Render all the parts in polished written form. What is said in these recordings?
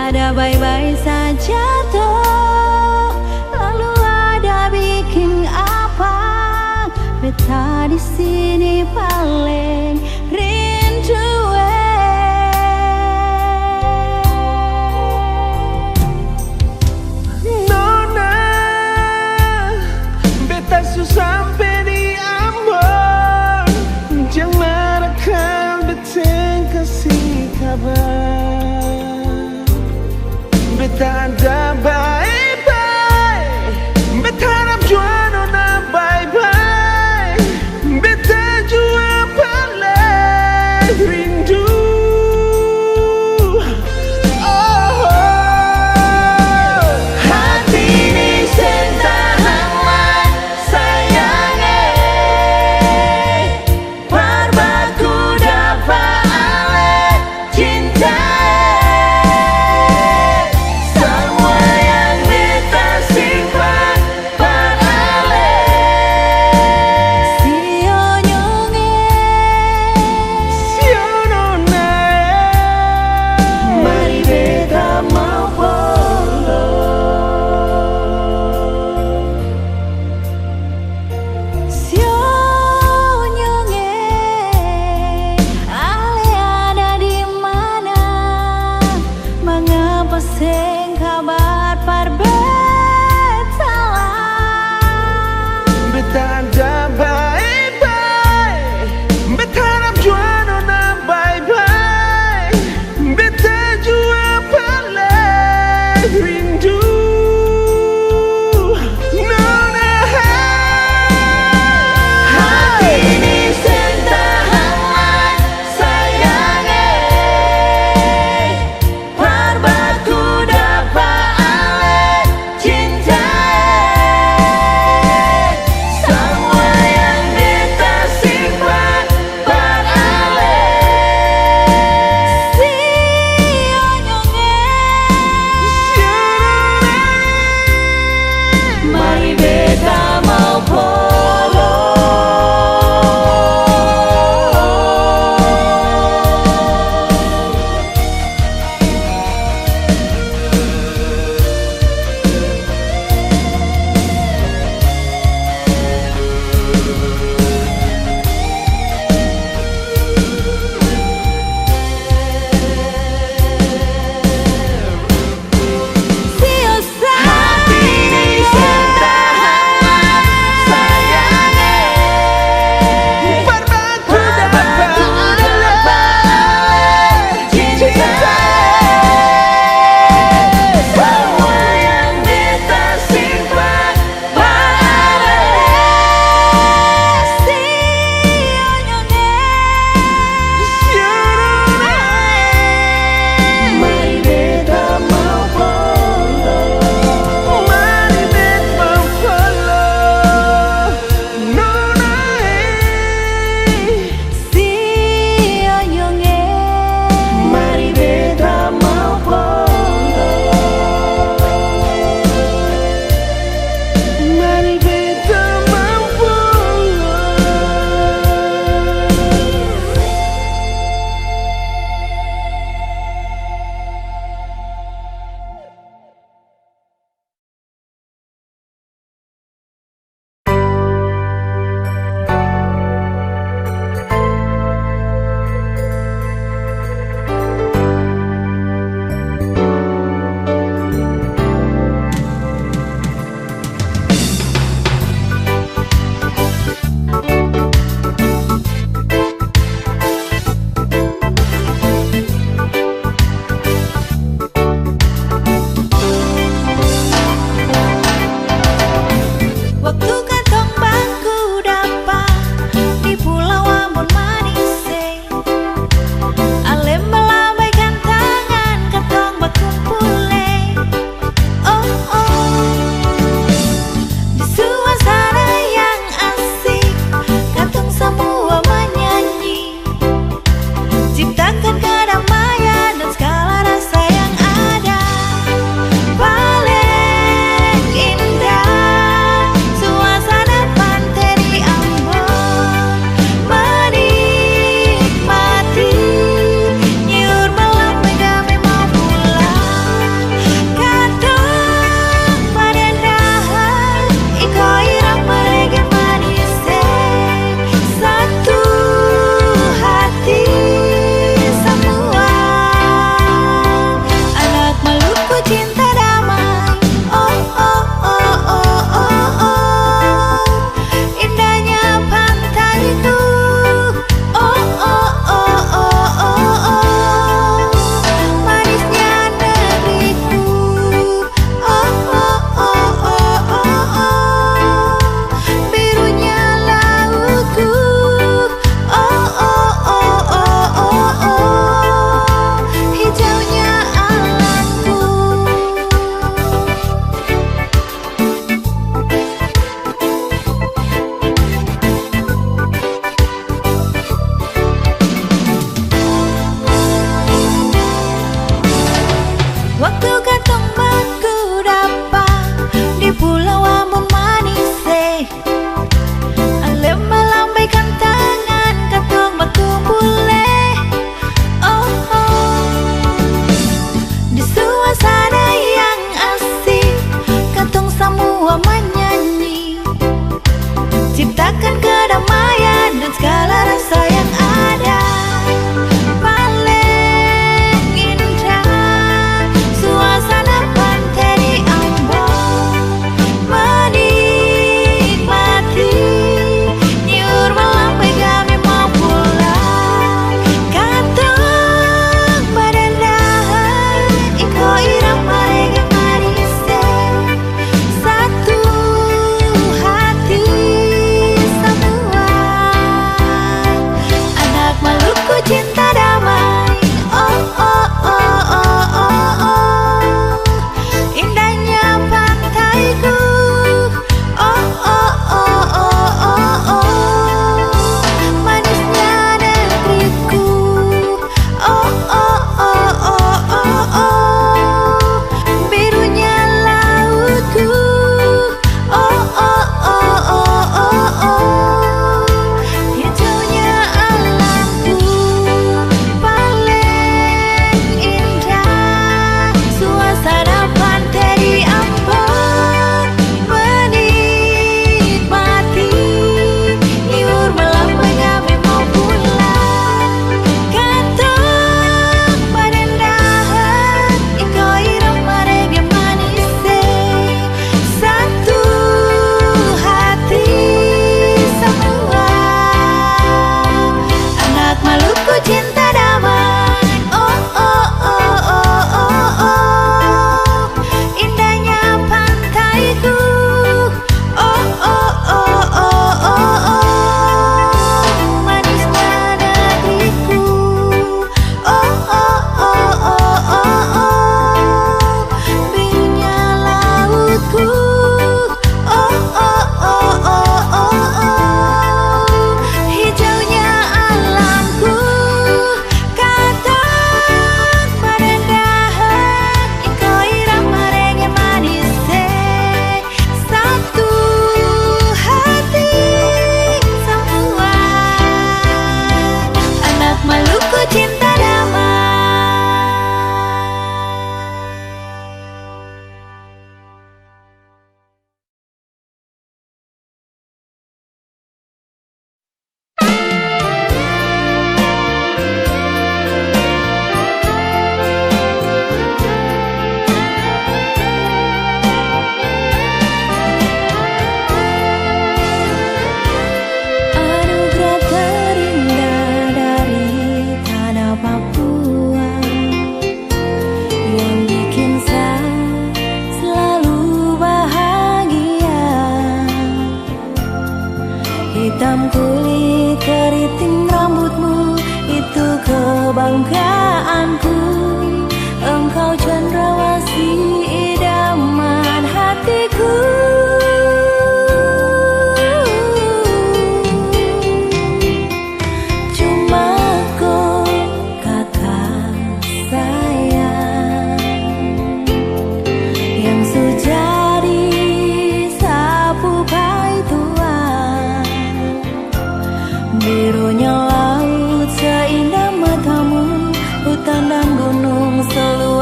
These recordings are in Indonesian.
ada baik-baik saja toh. Lalu ada bikin apa? Beta di sini paling rindu. Nona, beta sampai di Ambon. Jangan akan beta kasih kabar. Beta ada bye-bye. Beta harap jua nona bye-bye. Beta jua paling rindu. Semua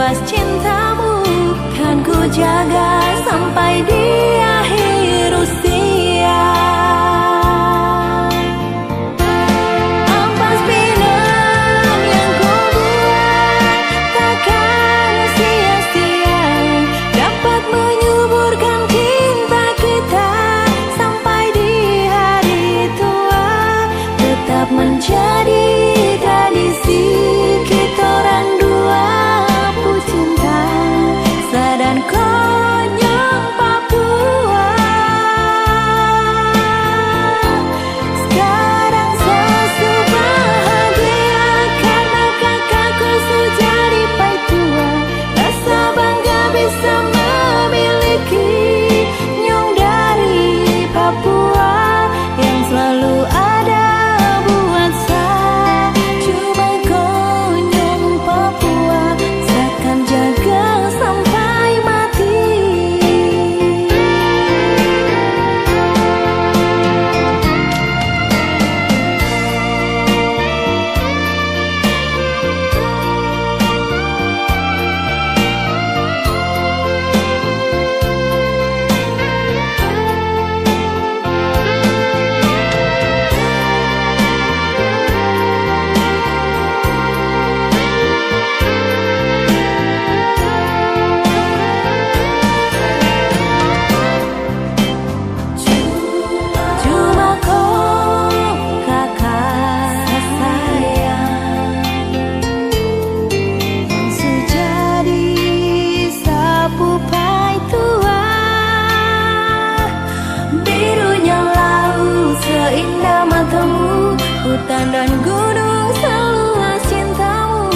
seluas cintamu kan ku jaga sampai di akhir usia. Ampas pinang yang ku buat takkan sia-sia, dapat menyuburkan cinta kita sampai di hari tua, tetap menjadi tradisi kita orang dua pecinta Sadan Konyong Papua. Sekarang sesu bahagia karena kakakku sudah dipai tua, rasa bangga bisa memiliki nyong dari Papua yang selalu ada buat saya. Cuma Konyong Papua seakan jaga sampai mati. Cuma kau kakak sayang yang sejadi sapu pai tua, birunya laut seindah matamu, hutan dan gunung seluas cintamu,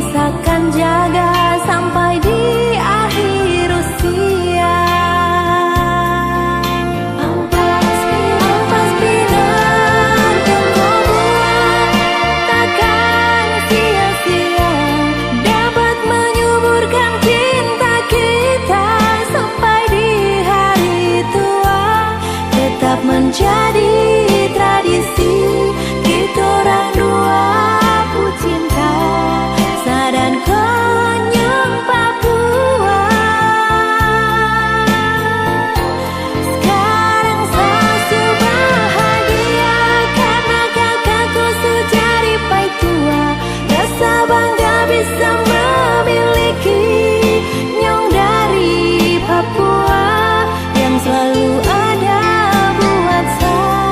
seakan jaga sampai di akhir usia. Ampas pinang yang kau buat takkan sia-sia, dapat menyuburkan cinta kita sampai di hari tua, tetap menjadi tradisi kita orang dua pecinta Sadan Konyong Papua. Sekarang sesu bahagia karena kakakku sudah dipai tua, rasa bangga bisa memiliki nyong dari Papua yang selalu ada buat saya.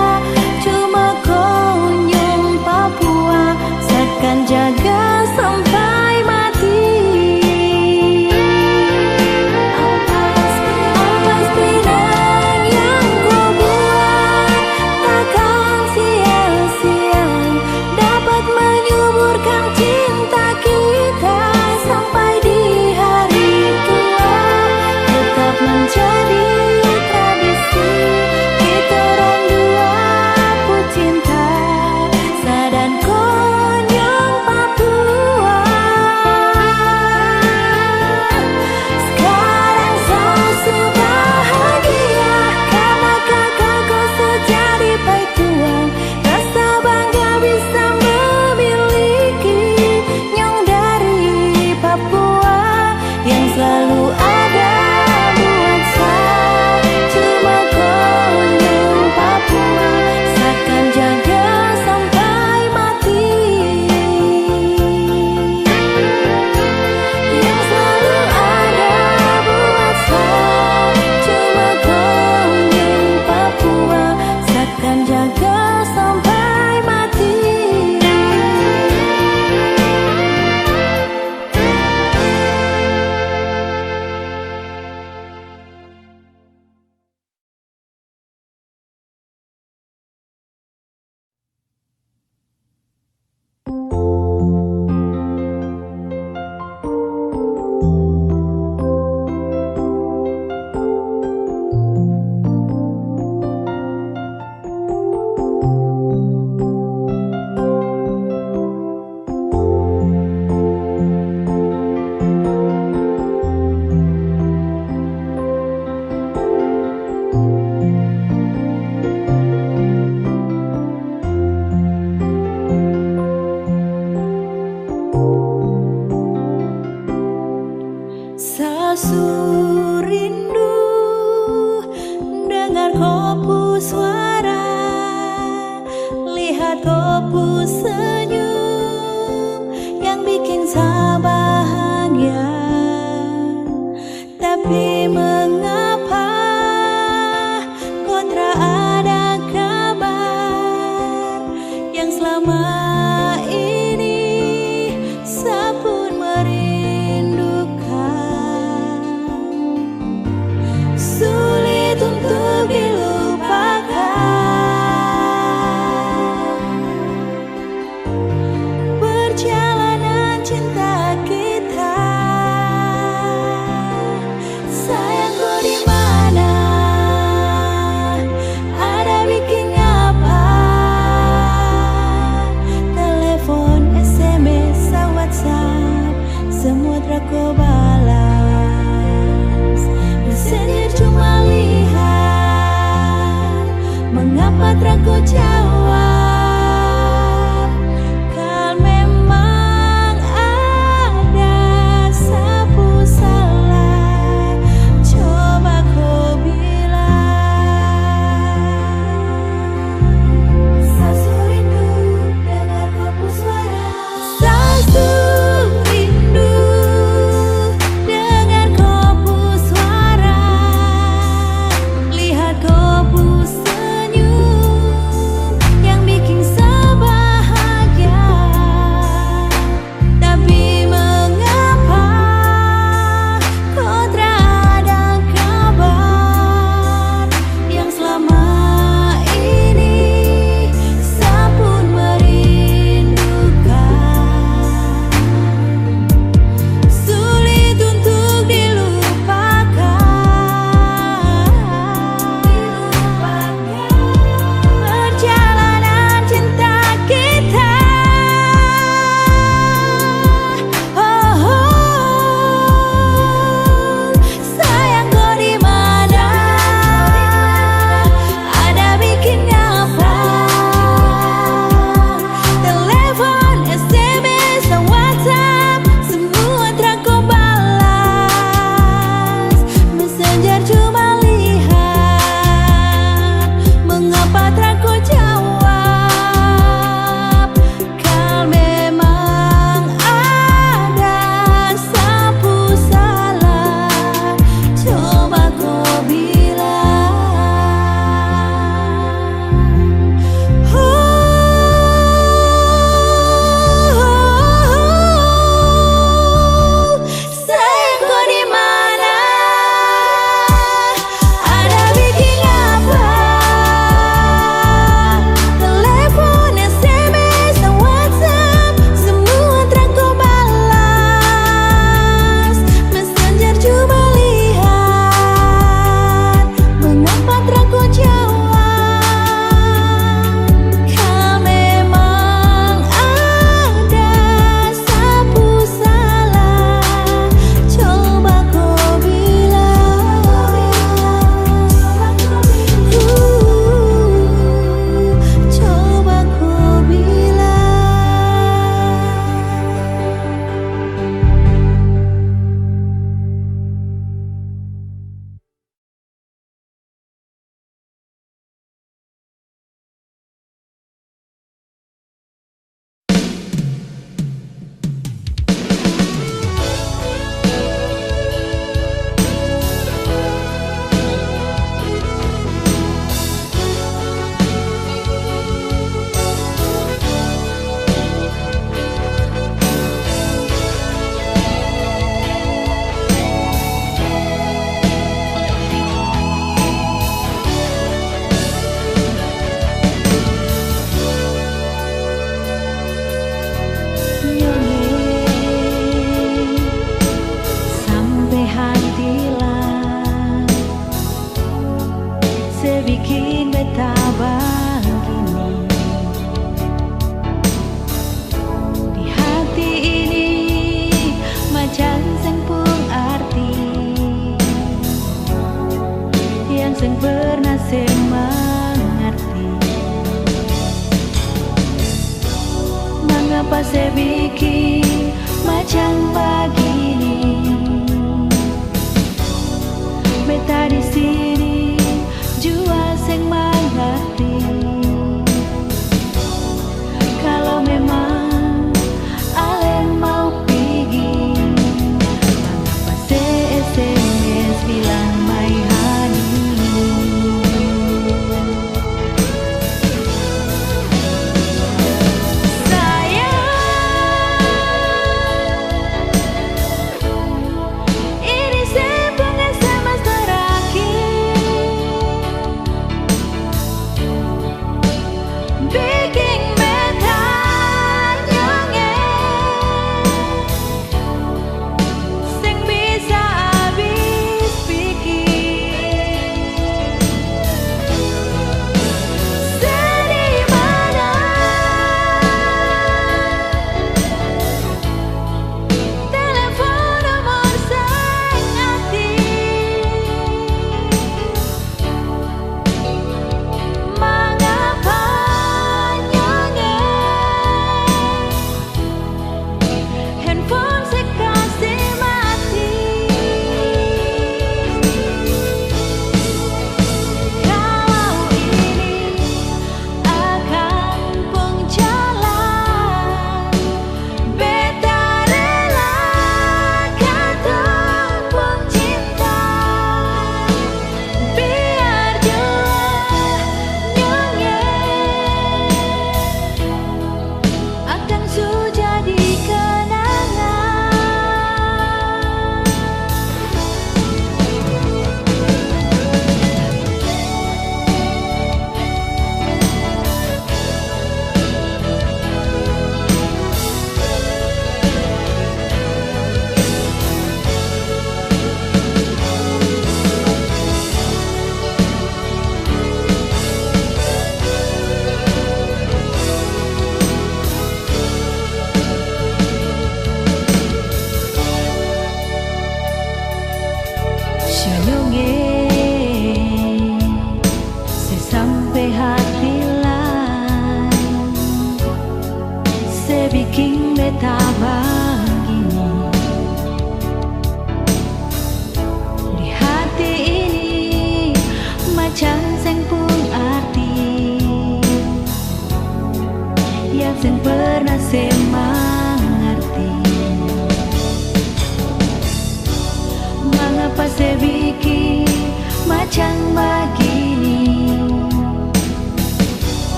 Sasu rindu dengar kopu suara, lihat kopu senyum yang bikin saya bahagia. Tapi mengapa kau tak ada kabar yang selama ini saya pun merindukan. Sulit untuk dilupakan perjalanan cinta kita. Sayangku di mana? Ada bikin apa? Telepon, SMS, WhatsApp, semua tak kau balas. Messenger cuma lihat, mengapa tak kau jawab? Kalau memang ada sapu salah, coba kau bilang. Sasu rindu dengar kopu suara. Sasu rindu dengar kopu suara, lihat kopu senyum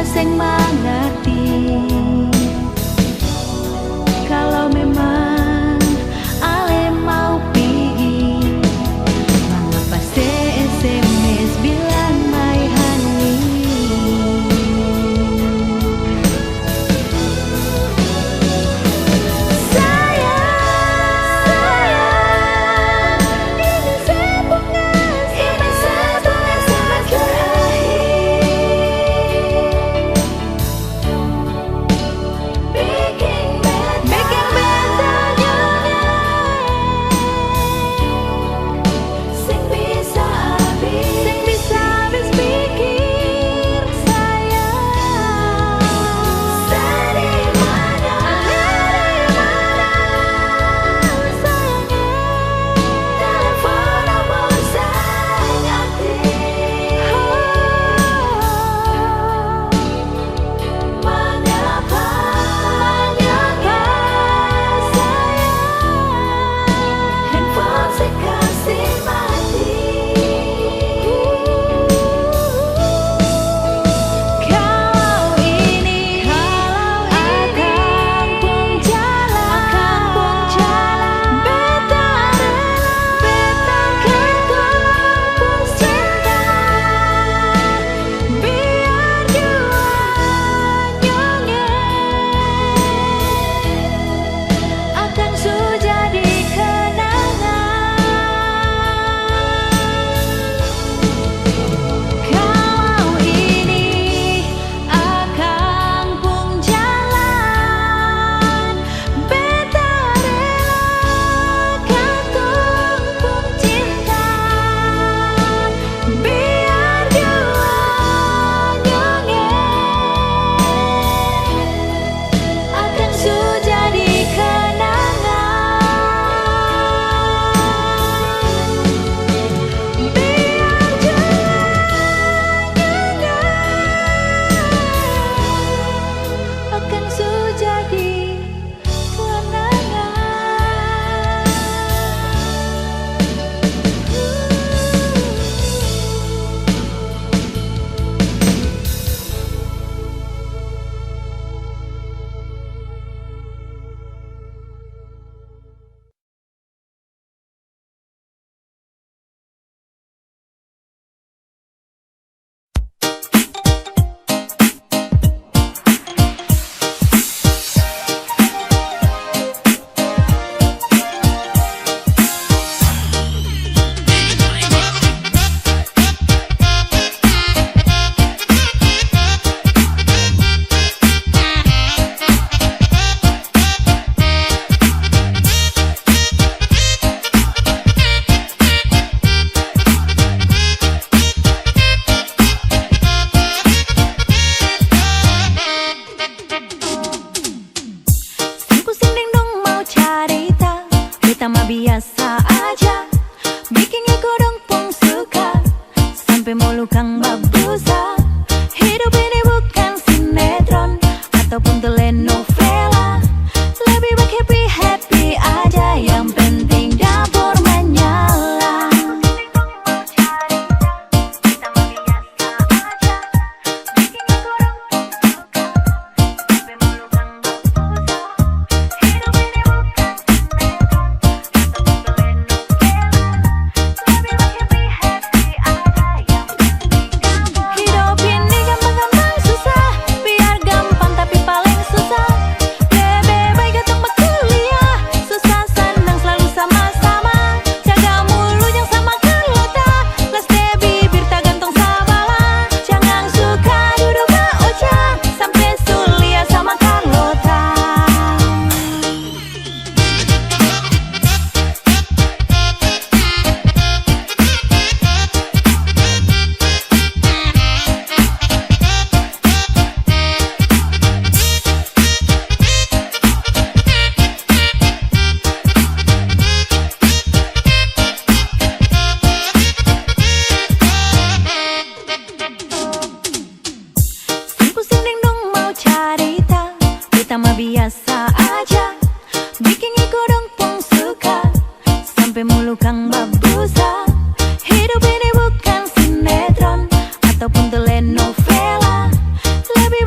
sing mengerti. Kalau memang ale mau pergi, mengapa SMS bilang my honey. Mah biasa aja, bikin kodong pun suka, sampai mulu kang babusa. Hidup ini bukan sinetron ataupun telenovela, lebih baik happy-happy aja, yang penting dapur menyala. Kita mah biasa aja, bikin kodong pun suka, sampai mulu kang babusa. Hidup ini bukan sinetron. Hidup ini gampang-gampang susah, biar gampang tapi paling susah. Lebih baik gak tambah kuliah, susah senang selalu sama-sama. Jaga mulut yang sama kelota, les deh bibir tak gantung sabala. Jangan suka duduk ucap sampai sulia sama Carlota. Pusing dong mau cerita, kita mah biasa aja, bikin kodong pun suka, sampai mulu kang babusa. Hidup ini bukan sinetron ataupun telenovela, lebih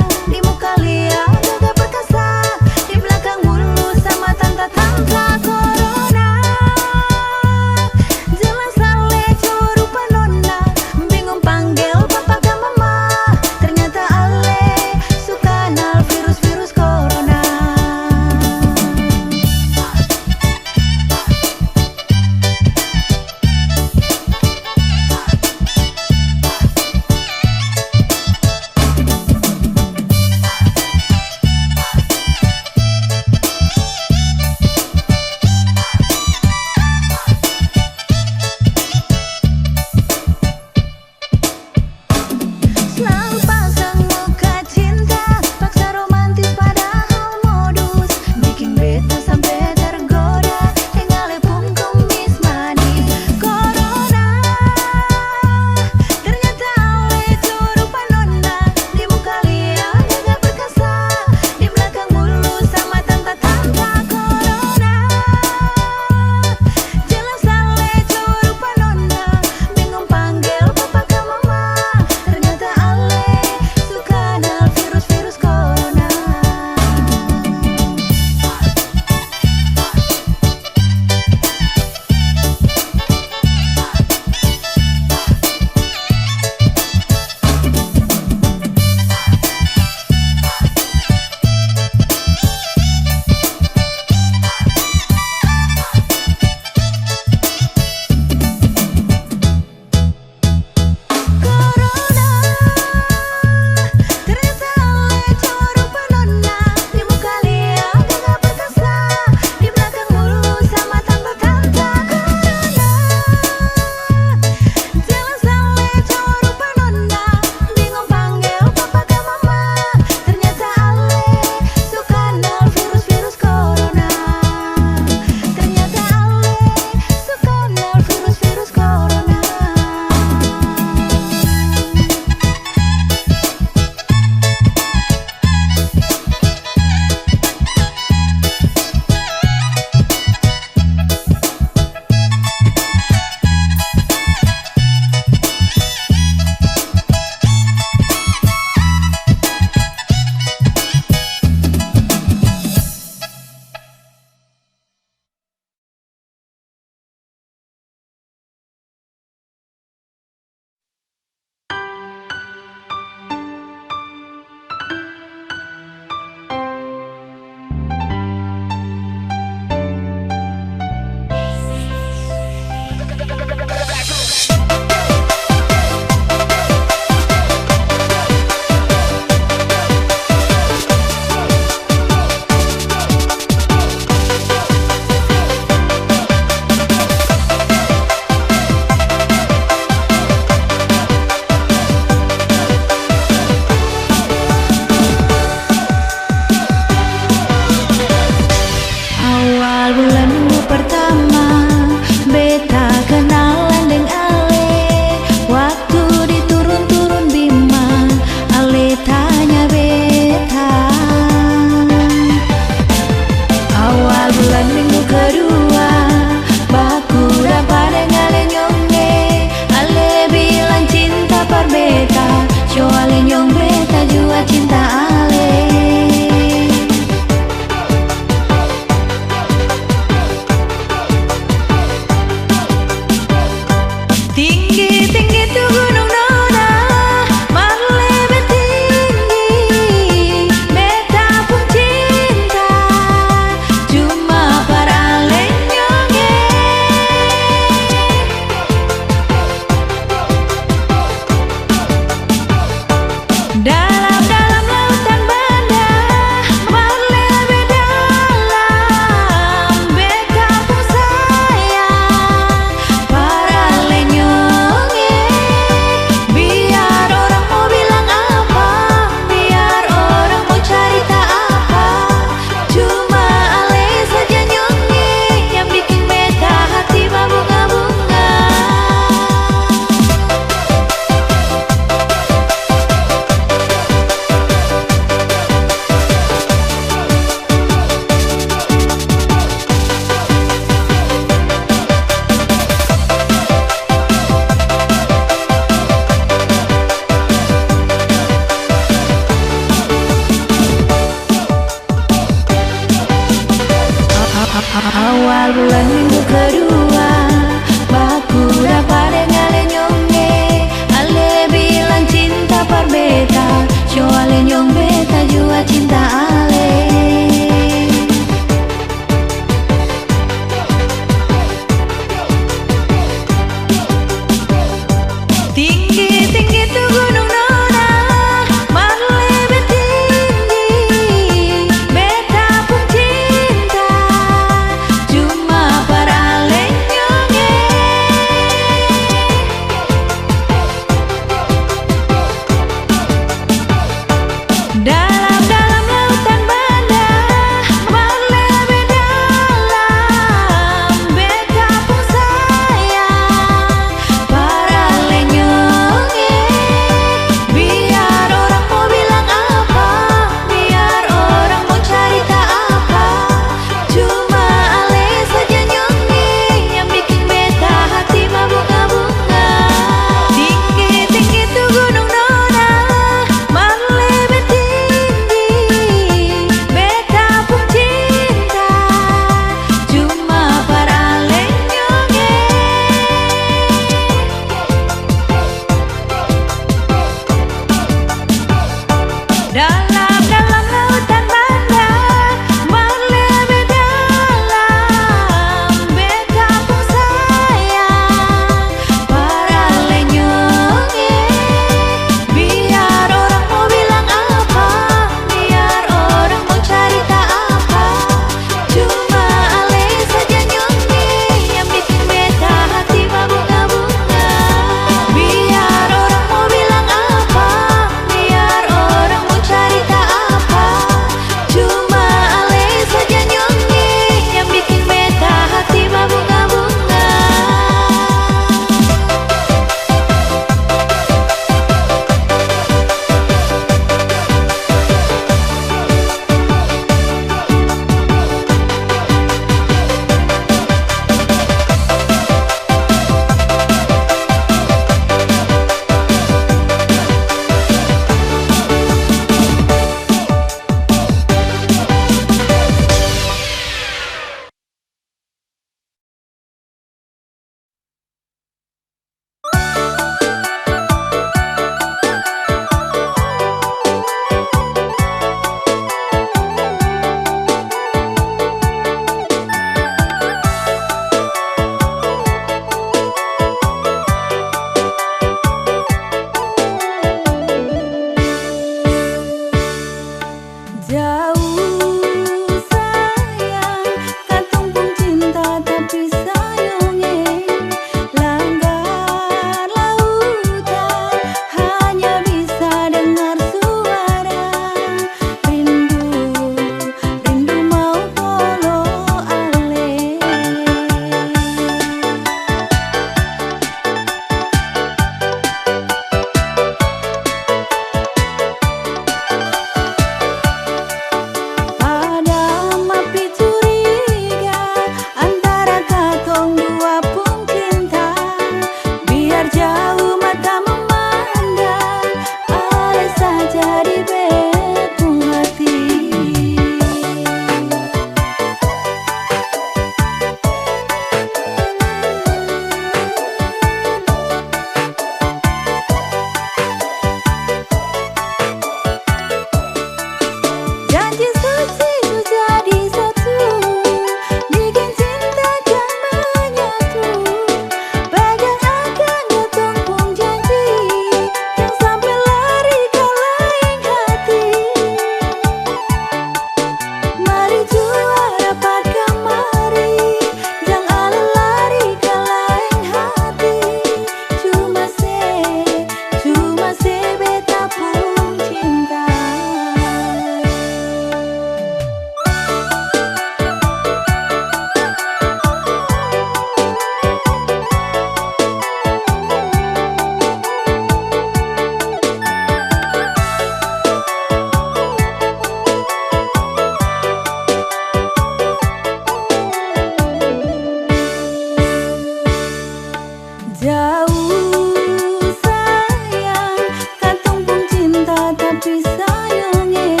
Jauh sayang, kantong pun cinta tapi sayangnya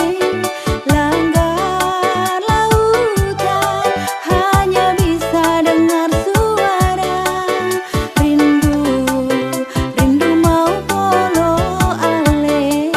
langgar lautan hanya bisa dengar suara rindu, rindu mau polo ale.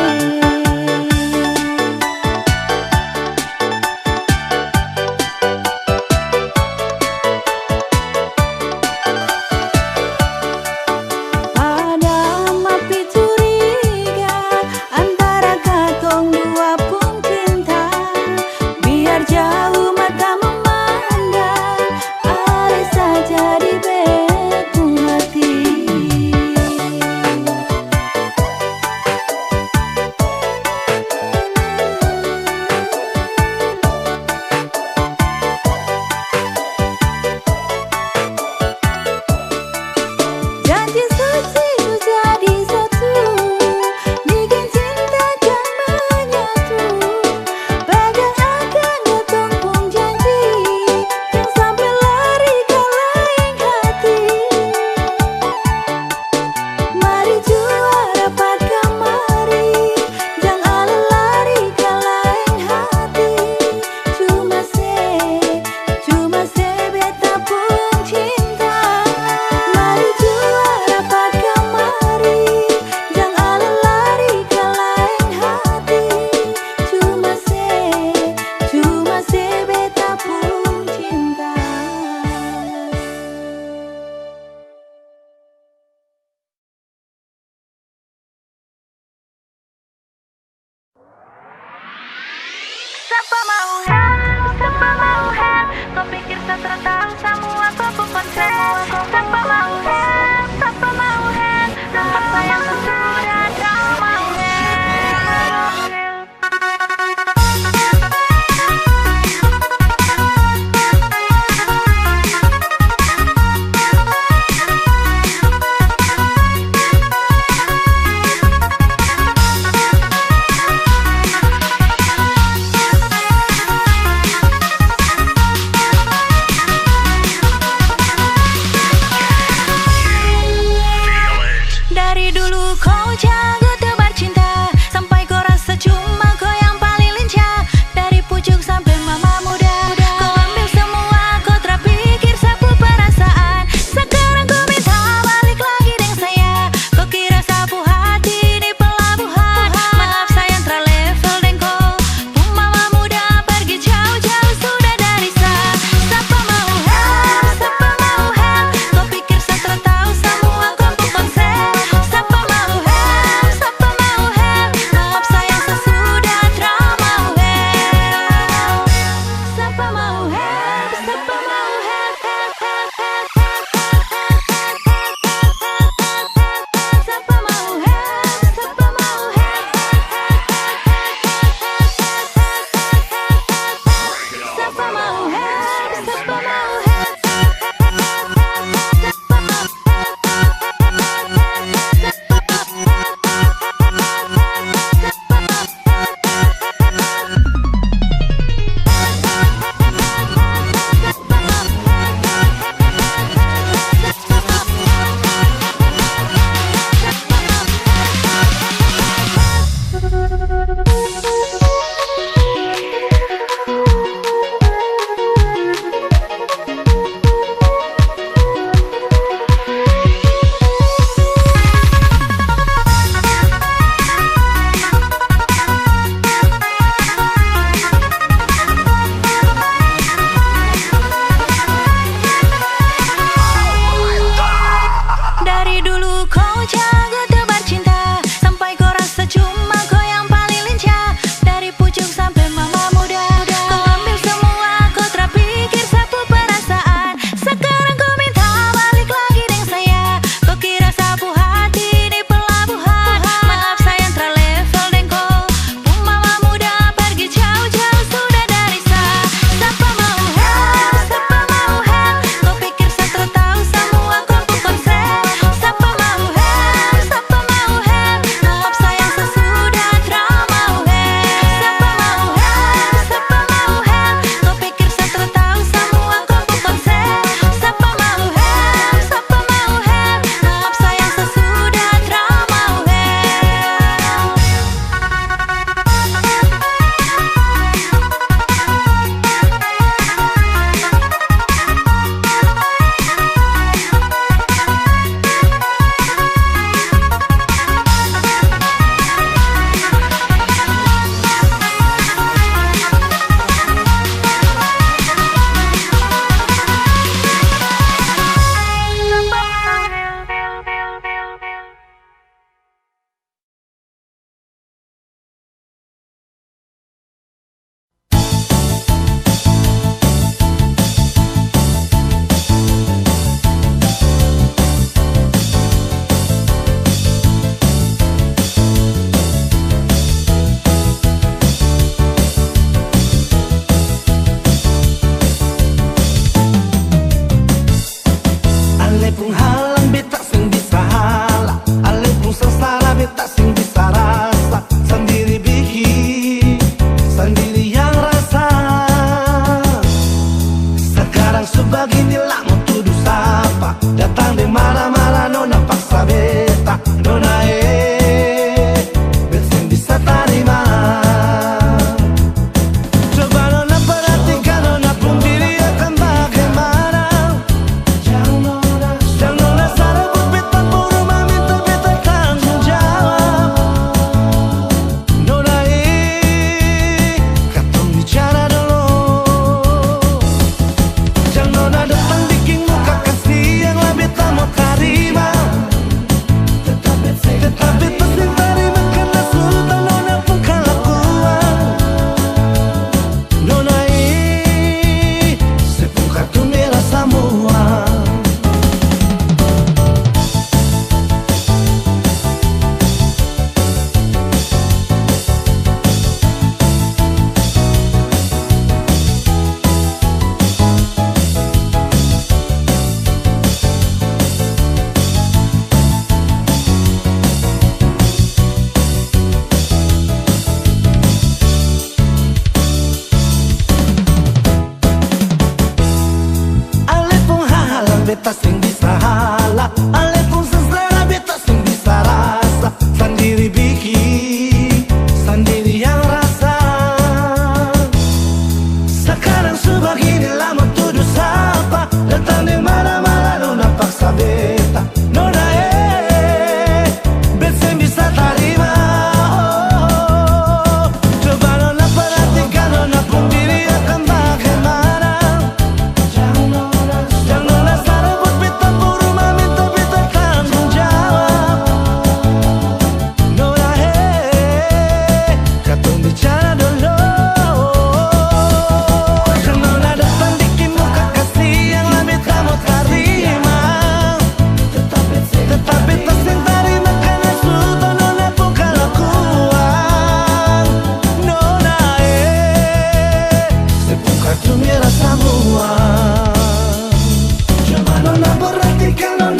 Janji suci ku jadi satu, bikin cinta kan menyatu. Pegang akan gotong pun janji, jangan sampai lari ke lain hati. Mari jua dapat kemari, jangan lari ke lain hati. Cuma se beta pun cinta. Mari jua dapat kemari, jangan lari ke lain hati. Cuma se beta pun cinta. Siapa mau help, kau pikir saya tahu semua kau pun konsen. Siapa mau help, tempat sayang sudah kau mau help. Dari dulu kau jago tebar cinta, sampai kau rasa cuma kau yang paling lincah. Dari pucuk sampai mama muda, kau ambil semua, kau terpikir sapu perasaan. Sekarang kau minta balik lagi dengan saya, kau kira sapu hati di pelabuhan. Maaf sayang terlevel dan kau pun mama muda pergi jauh-jauh sudah dari saya. Siapa mau help, kau pikir saya tahu semua kau pun konsen. Siapa mau help,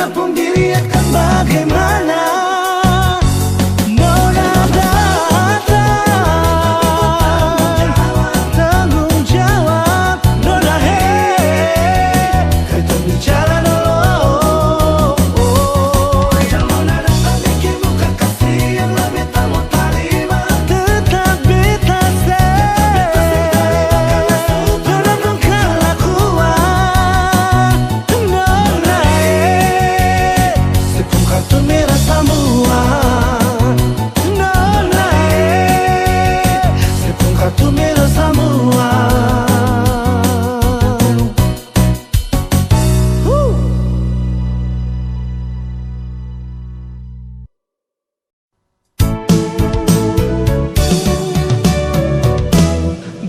Nona pun diri akan bagaimana. Nona datang, tanggung jawab. Nona hey, kita bicara dulu. Nona datang bikin muka kasih yang lebih tak mau terima. Tetap beta say, Nona pun kelakuan. Nona hey, sepung kartu merah semua. Nona hey, sepung kartu merah semua.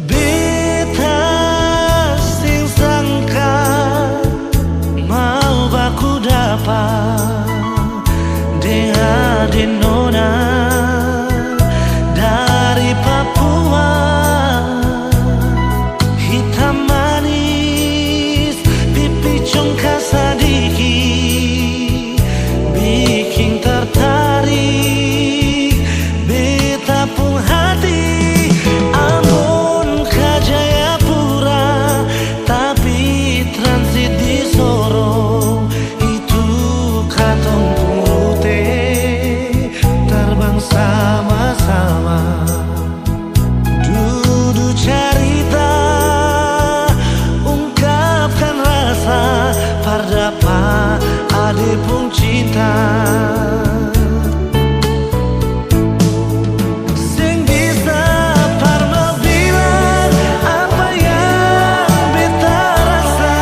Beta sing sangka mau baku dapat dengan Nona dari Papua. Hitam manis pipi congkak sadiki bikin tertarik beta pun hati. Ambon ke Jayapura tapi transit di Sorong. Itu katong purute terbang sama-sama. Duduk cerita ungkapkan rasa pardapa ade pun cinta. Sing bisa parma bilang apa yang beta rasa.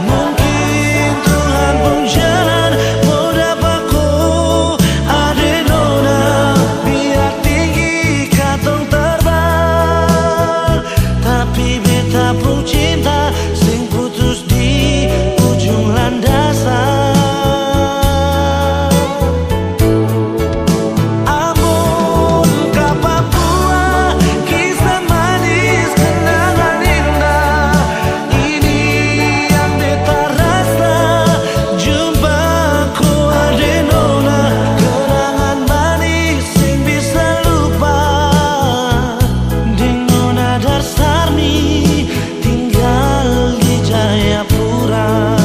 Mungkin Tuhan pun jalan mau dapatku ade Nona. Biar tinggi katong terbang, tapi beta pun cinta sing putus di ujung landasan. Ambon ke Papua, kisah manis kenangan indah. Ini yang beta rasa, jumpaku ade Nona. Kenangan manis sing bisa lupa. Ding Nona Darsarni tinggal di Jayapura.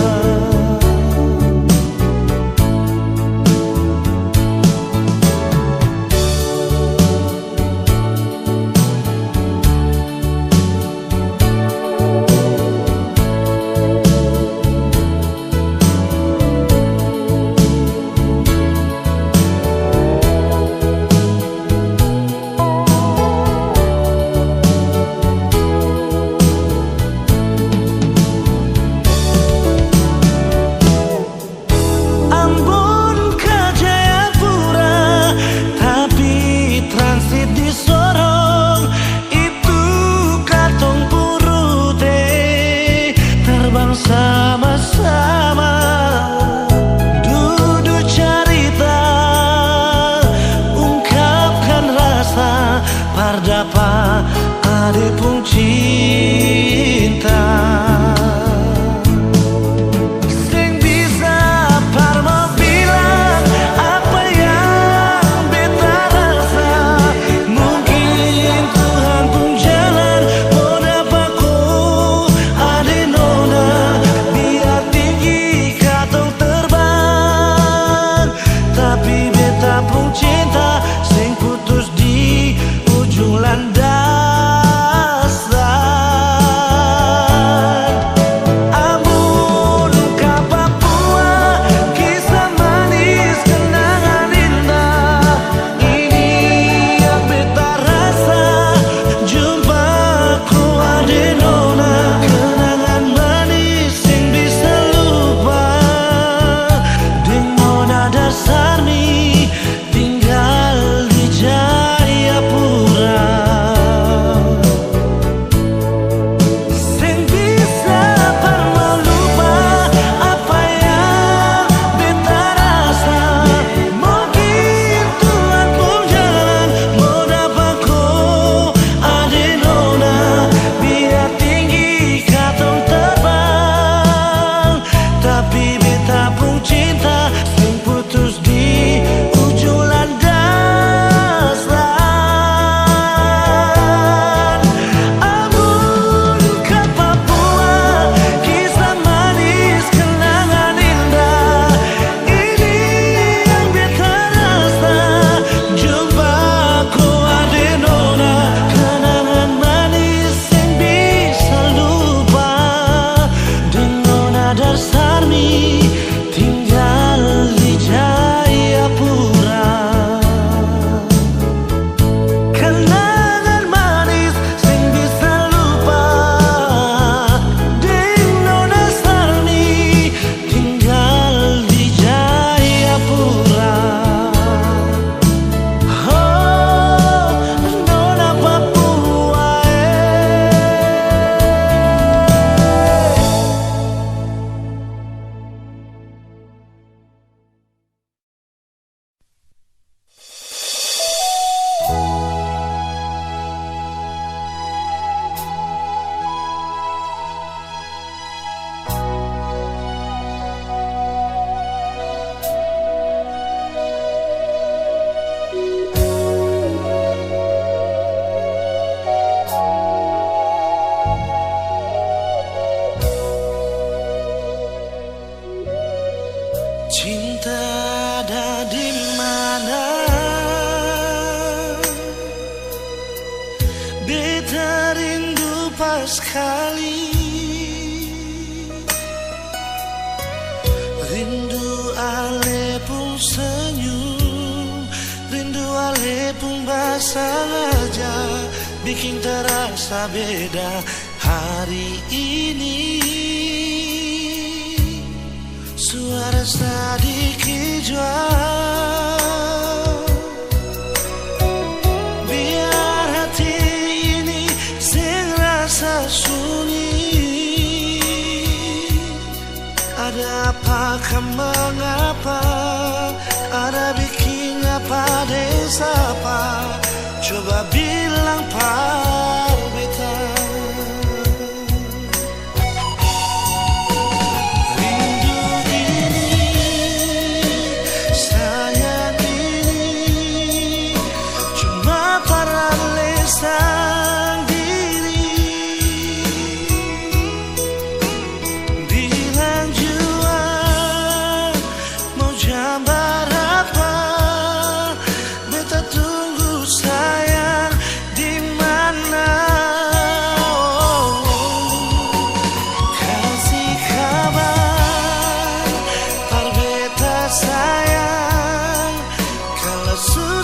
Ambon ke Jayapura tapi transit di Sorong. Itu katong purute terbang sama-sama. Duduk cerita ungkapkan rasa pardapa ade pun cinta. Sing bisa parma bilang apa yang beta rasa. Mungkin Tuhan pun jalan mau dapatku ade Nona. Biar tinggi katong terbang, tapi beta pun cinta sing putus di ujung landasan. Cinta ada di mana? Beta rindu pas kali, rindu ale pun senyum, rindu ale pun basah aja, bikin terasa beda hari ini. Suara sedikit jual, biar hati ini sing rasa sunyi. Ada apa, mengapa, ada bikin apa desa apa? Coba bilang par beta.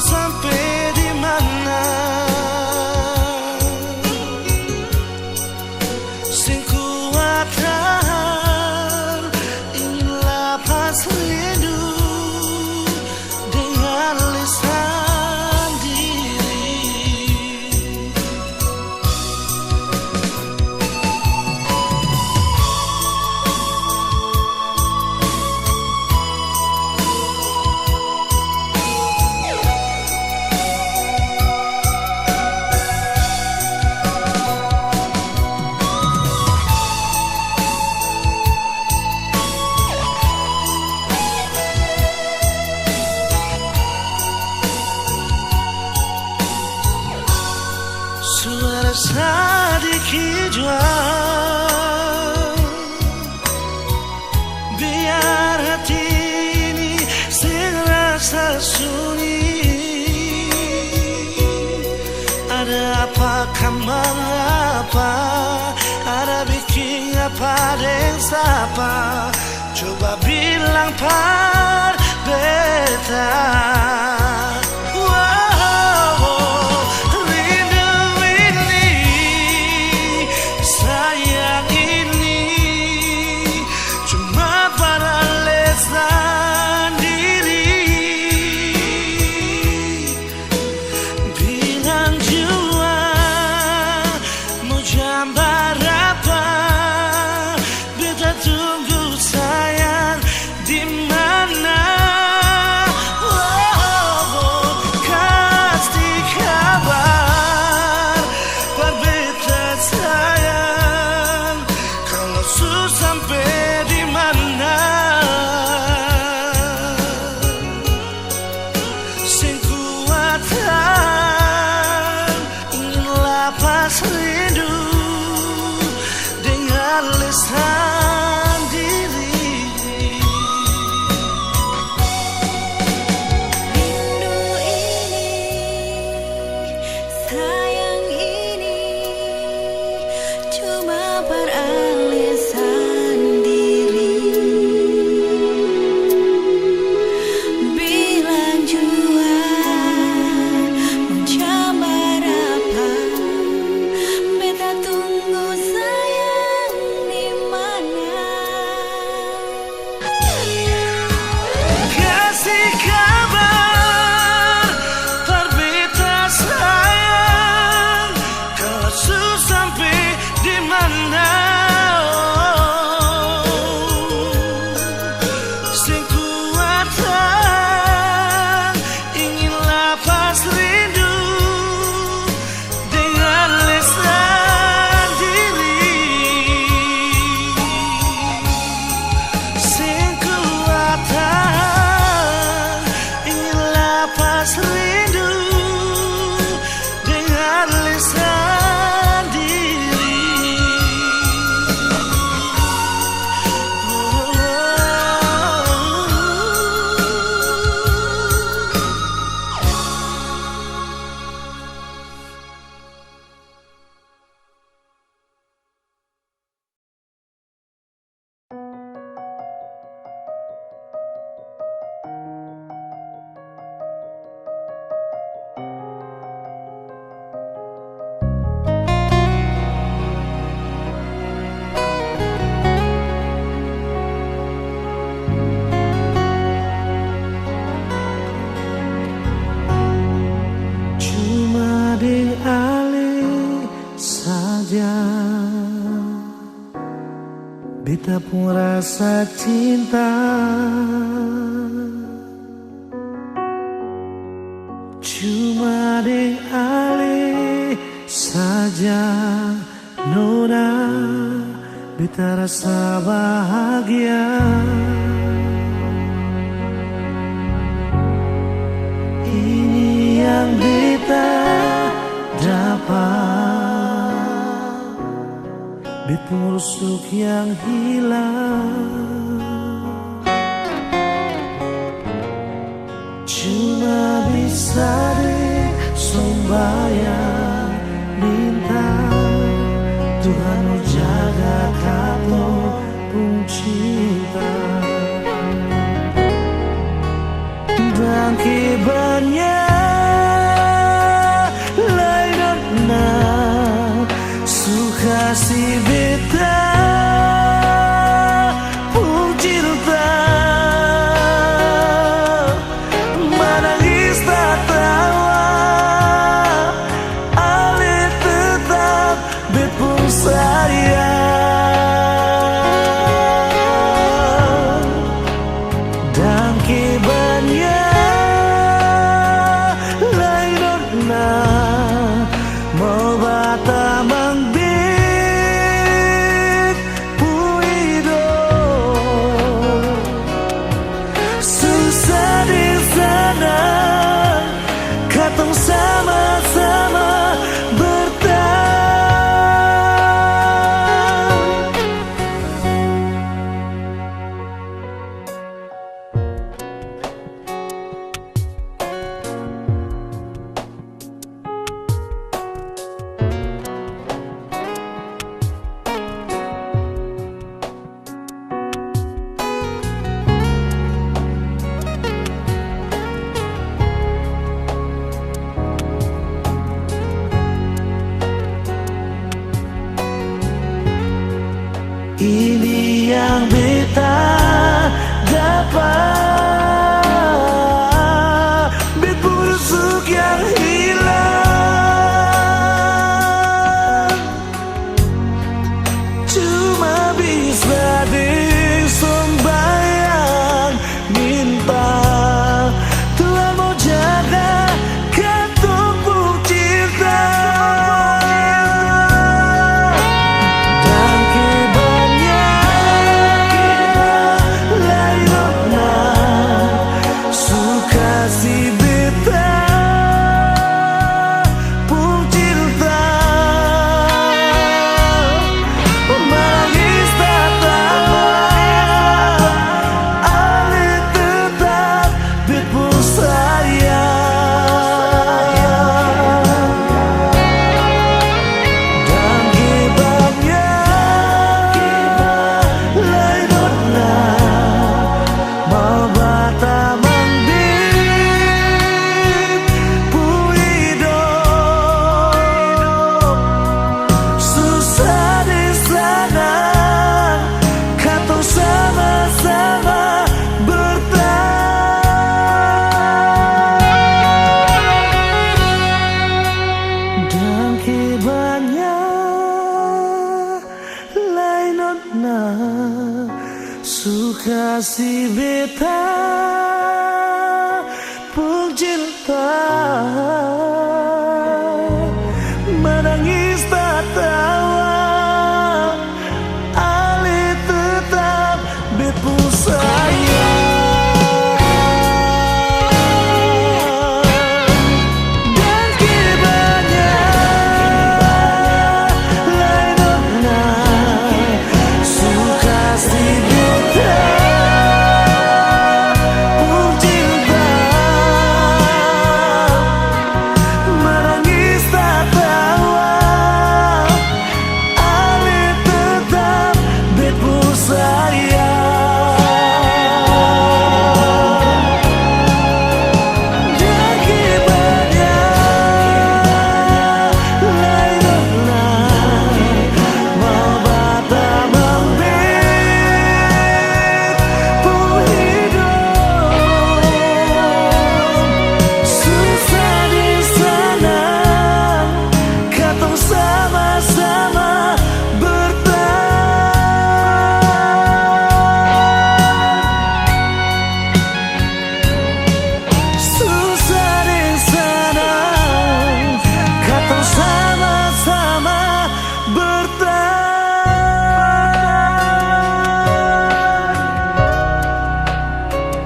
Sampai di mana sing kuat tahan, ingin lepas rindu dengan lisan diri. Suara sedikit jual, biar hati ini sing rasa sunyi. Ada apa, mengapa, ada bikin apa desa apa? Coba bilang par beta. Sampai di mana sing kuat tahan, ingin lepas rindu dengan lisan diri. Rindu ini, sayang ini, cuma beralisan diri. Bilang jua mencambar apa, beta tunggu sayang di mana. Kasih kabar par beta sayang, kalau su sampai di mana. Sing kuat tahan, ingin lepas rindu dengan lisan diri. Sing kuat tahan, ingin lepas rindu dengan lisan diri. Oh, beta pun rasa cinta. Cuma deng ale saja nona, beta rasa bahagia. Ini yang beta dapat, beta rusuk yang hilang. Cuma bisa deh sembahyang minta Tuhan jaga kamu pun cinta. Dan kibarnya lainnya suka si beta pun cinta. Menangis tak tawa, ale tetap bet pun sayang. Dan kibarnya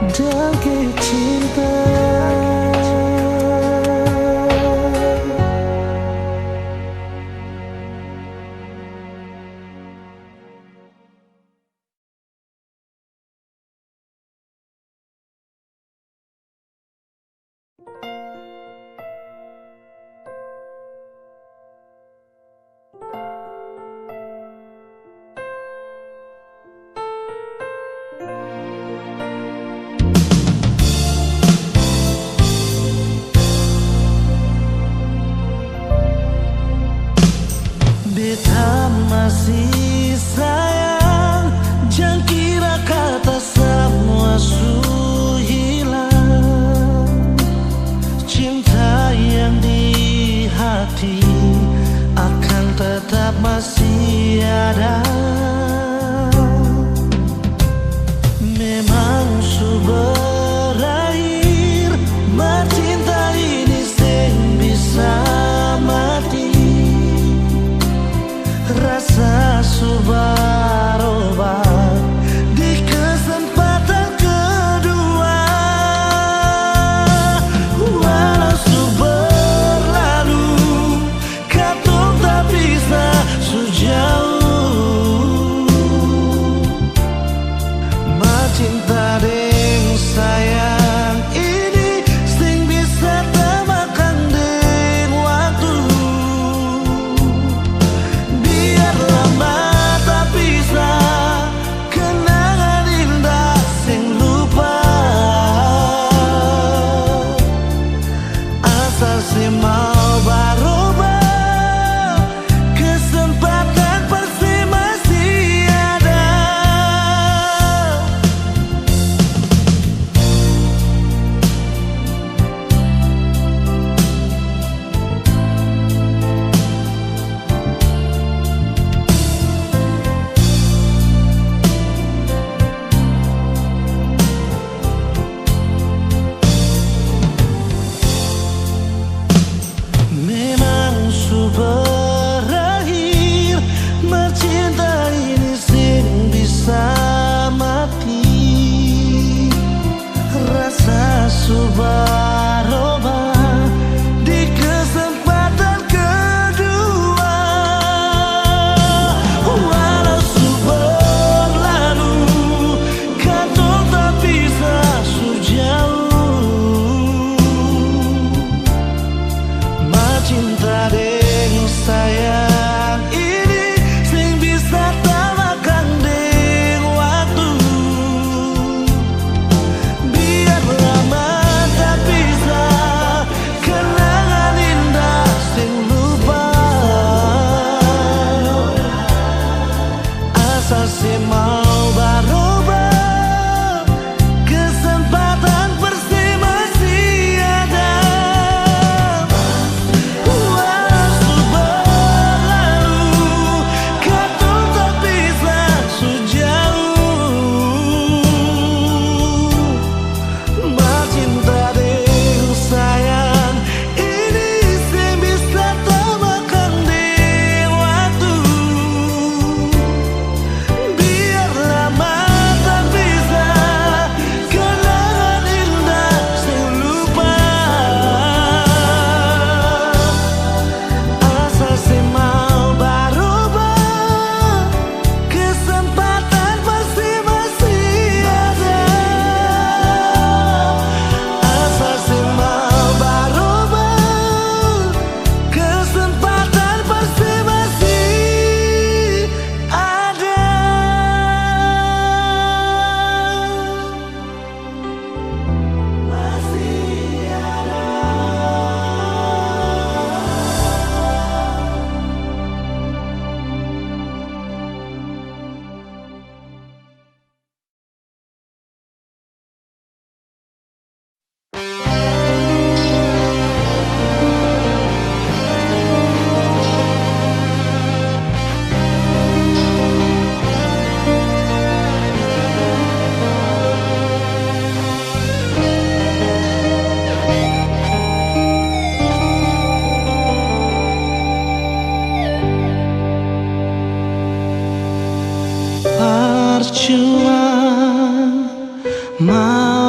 Jangkit cinta.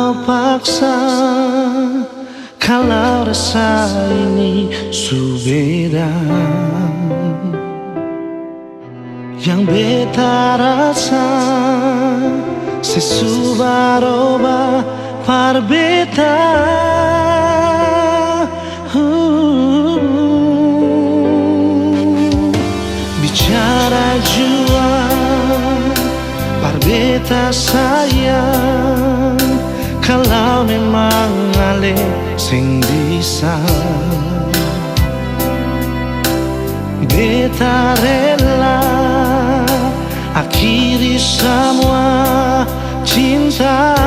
Kalau paksa, kalau rasa ini subeda, yang beta rasa sesubaroba par beta. Bicara jua par beta sayang, kalau memang ale sing bisa, beta rela akhiri semua cinta.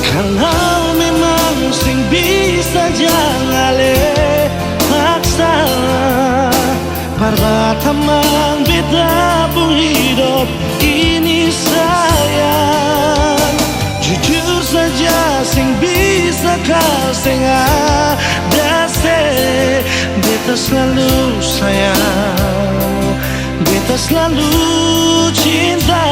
Kalau memang sing bisa jangan le paksa, parbatamang beta pun hidup ini sayang. Jujur saja sing bisa kau sing ada se, beta selalu sayang, beta selalu cinta.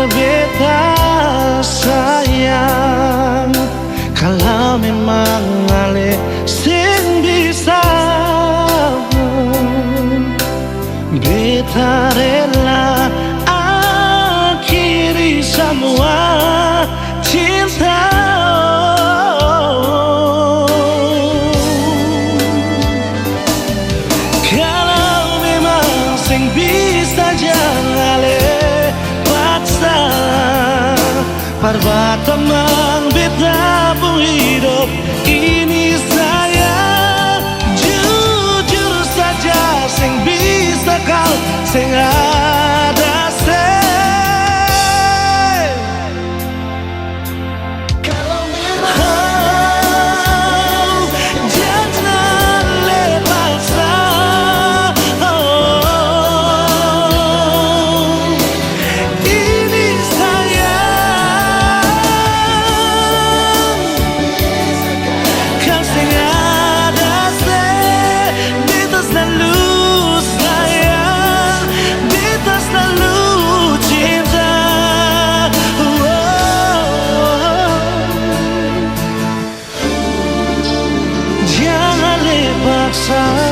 Beta sayang, kalau memang ale sing bisa, beta rela akhiri semua cinta. Kalau memang sing bisa jangan ale parbatamang beta pun hidup ini sayang. Jujur saja sing bisa kau sing ada se. Kalau memang jangan lepaskan,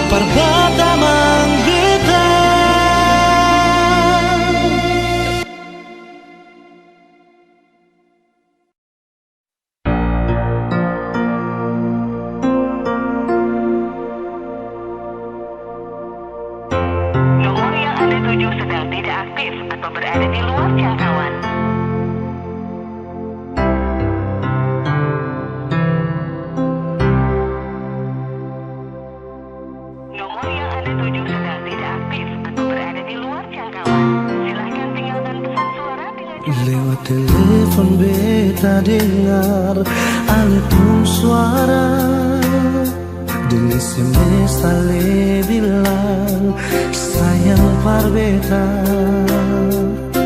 parbatamang beta. Nomor yang Anda tuju sedang tidak aktif atau berada di luar jangkauan. Lewat telepon beta dengar ale pun suara, dan SMS ale bilang sayang par beta,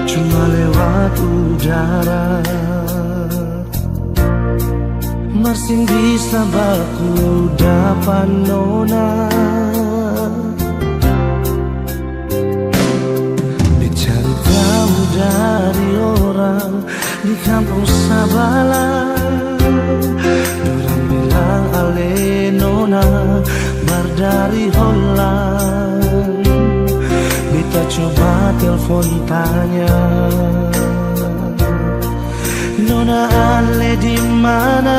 cuma lewat udara. Masih bisa baku dapat nona, dari orang di kampung Sabala, bilang ale nona bar dari Holland. Beta coba telepon tanya, nona ale di mana?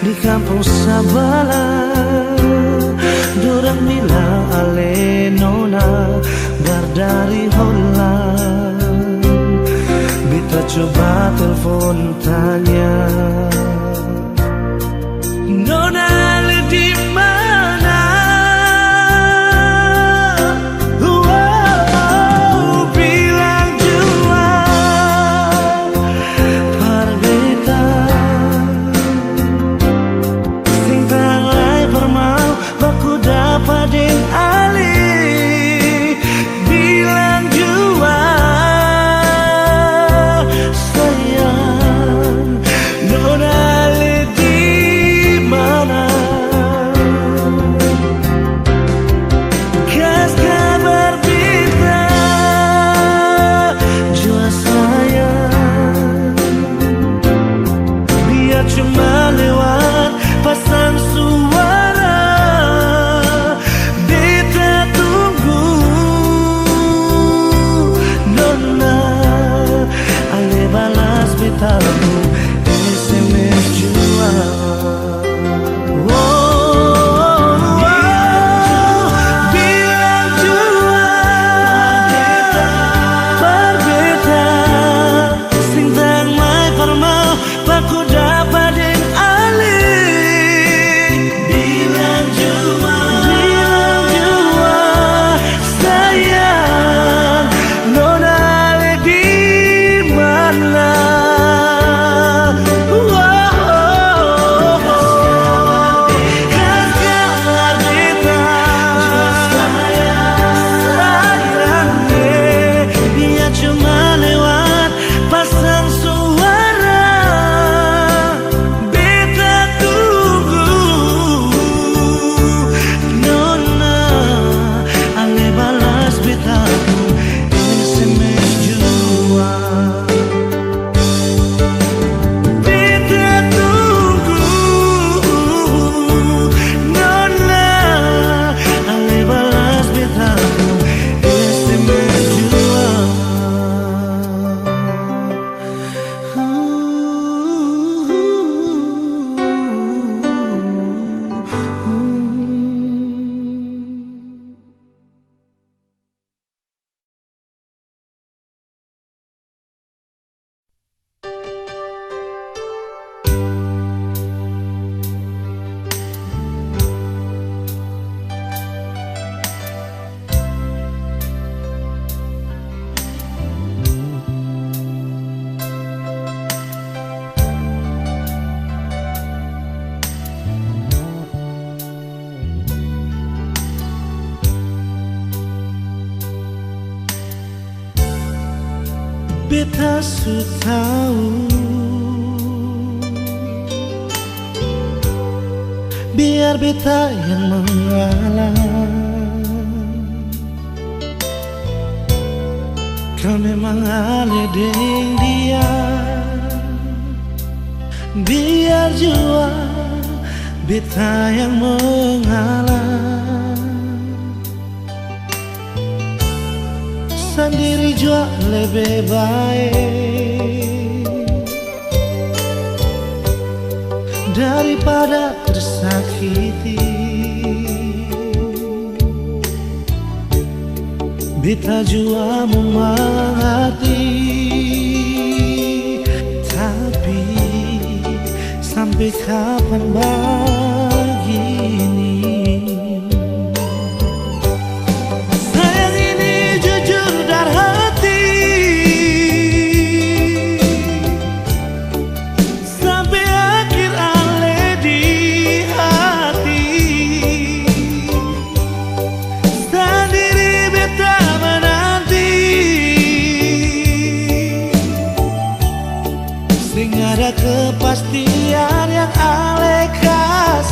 di kampung Sabala. Dorang bilang ale nona bardari Holland. Beta coba telepon tanya, nona ale di mana? Wow, bilang jua parbeta sing tanglai permau baku dapat deng ali. Bilang jua sayang, nona ale di mana? Kas kabar beta jua sayang, biar cuma lewat pasang suara. Beta tunggu nona ale balas beta lagu SMS jua. Bilang jua parbeta sing tang mai permau baku dapat deng ali. Bilang jua sayang, nona ale di mana? Kas kabar beta sayang, biar cuma lewat pasang suara. Beta tunggu nona ale balas beta SMS jua. Beta tunggu nona ale balas beta SMS jua. Beta su tahu, biar beta yang mengalah. Kau memang ale deng dia, biar jua beta yang mengalah. Sendiri jua lebih baik daripada tersakiti. Beta jua mengerti, tapi sampai kapan begini? Sayang ini jujur dari hati, sampai akhir ale di hati. Sendiri beta menanti, sing ada kepastian yang ale kasih.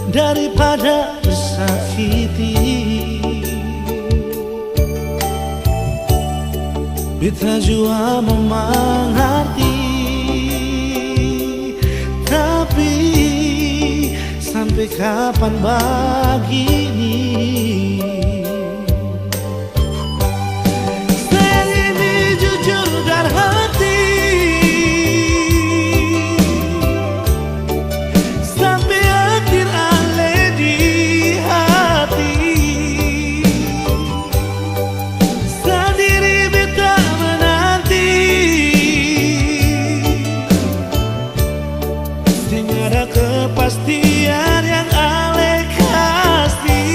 daripada tersakiti. Beta jua memang hati, tapi sampai kapan begini? Sayang ini jujur dari hati, sampai akhir ale di hati. Sendiri beta menanti, sehingga ada kepastian yang ale kasih.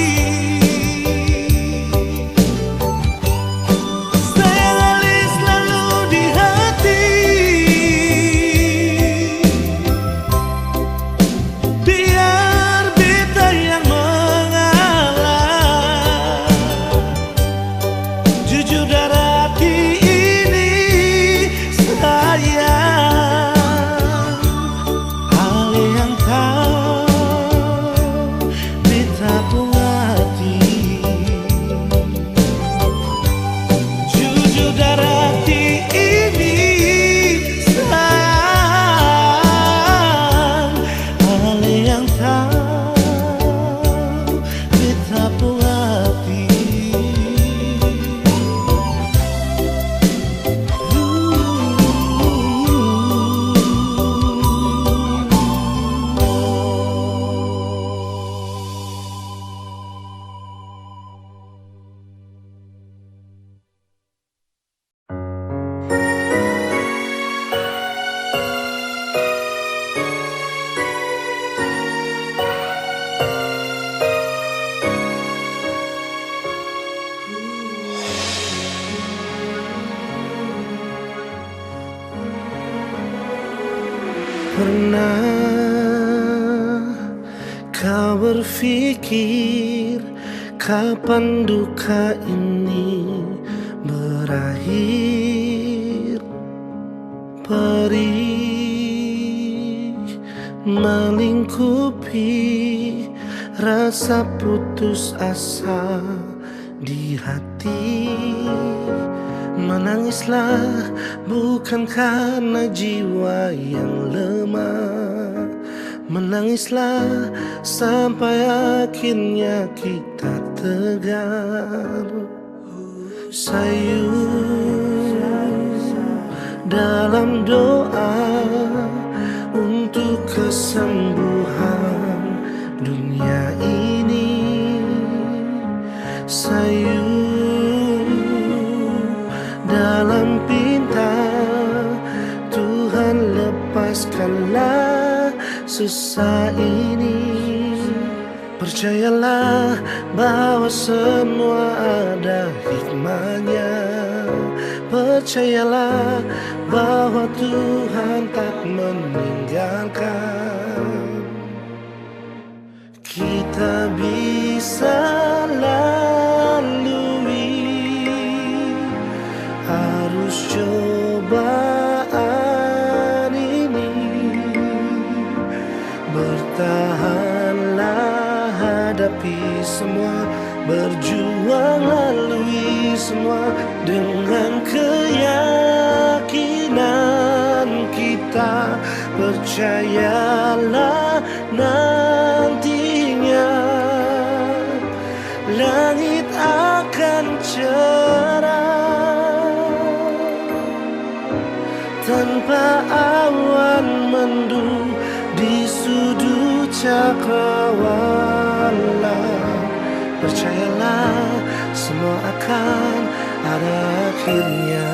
Sayang ale selalu di hati, biar beta yang mengalah. Jujur dari hati ini sayang, ale yang tahu beta pun hati. Jujur dari hati ini sayang, ale yang tahu beta pun hati. Pernah kau berpikir kapan duka ini berakhir? Perih melingkupi rasa putus asa di hati. Menangislah bukan karena jiwa yang lemah, menangislah sampai akhirnya kita tegar. Sayu dalam doa untuk kesembuhan dunia ini. Sayu dalam pinta, Tuhan lepaskanlah susah ini. Percayalah bahwa semua ada hikmahnya. Percayalah bahwa Tuhan tak meninggalkan. Kita bisa harus cobaan ini. Bertahanlah, hadapi semua, berjuang lalui semua dengan keyakinan kita. Percayalah nantinya langit akan cerah tanpa awan mendung di sudut cakrawala. Percayalah semua akan ada akhirnya.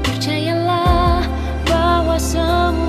Percayalah bahwa semua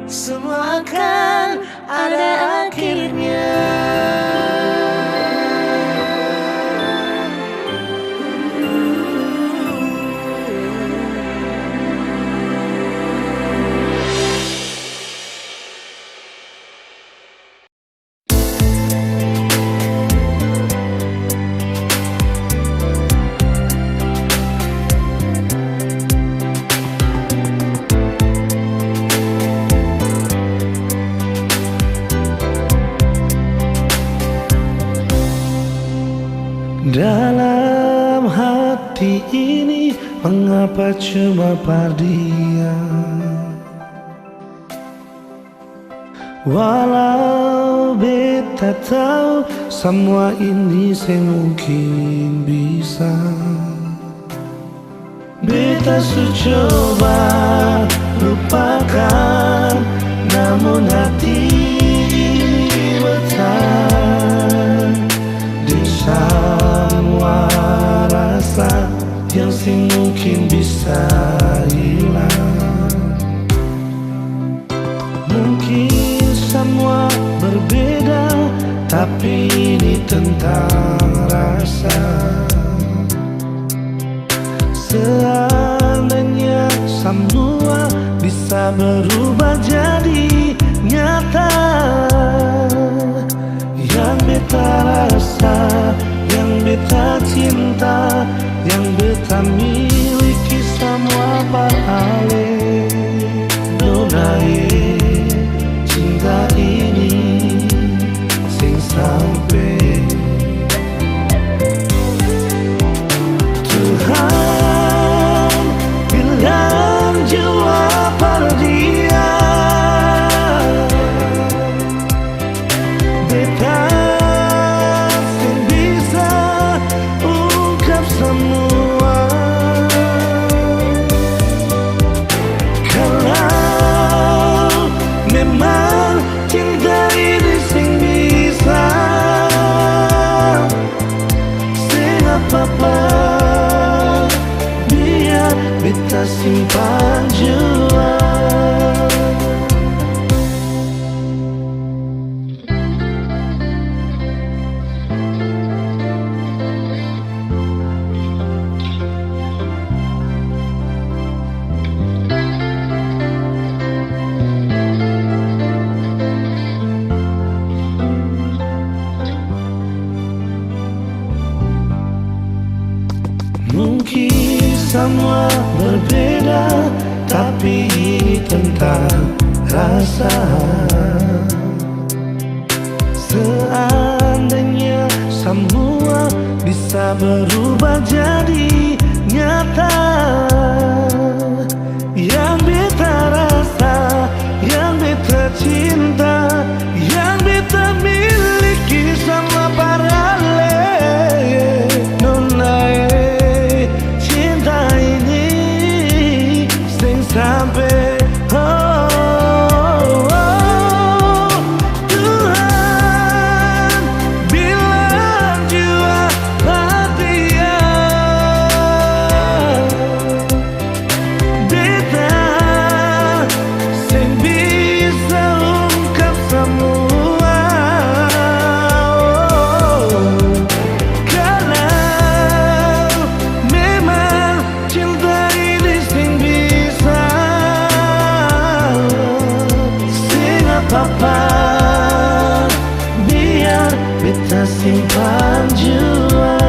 semua akan ada akhirnya. Dalam hati ini mengapa cuma perdiam? Walau beta tahu semua ini semungkin bisa. Beta coba lupakan, namun hati bertahan di semua rasa yang mungkin bisa hilang. Mungkin semua berbeda, tapi ini tentang rasa. Seandainya semua bisa berubah jadi nyata, yang beta rasa, yang beta cinta, yang beta miliki semua beralih. Donai cinta ini sing sampai Tuhan bilang jiwa perdiam. Beta sing bisa ungkap semua. Kalau memang cinta ini sing bisa, sing apa-apa biar beta simpan jua. Mungkin semua berbeda, tapi ini tentang rasa. Seandainya semua bisa berubah jadi nyata, yang beta rasa, yang beta cinta, yang beta miliki sama paralel. Nona cinta ini sing sampai Tuhan bilang jiwa perdiam. Beta sing bisa ungkap semua. Kalau memang cinta ini sing bisa, sing apa-apa biar beta simpan jua.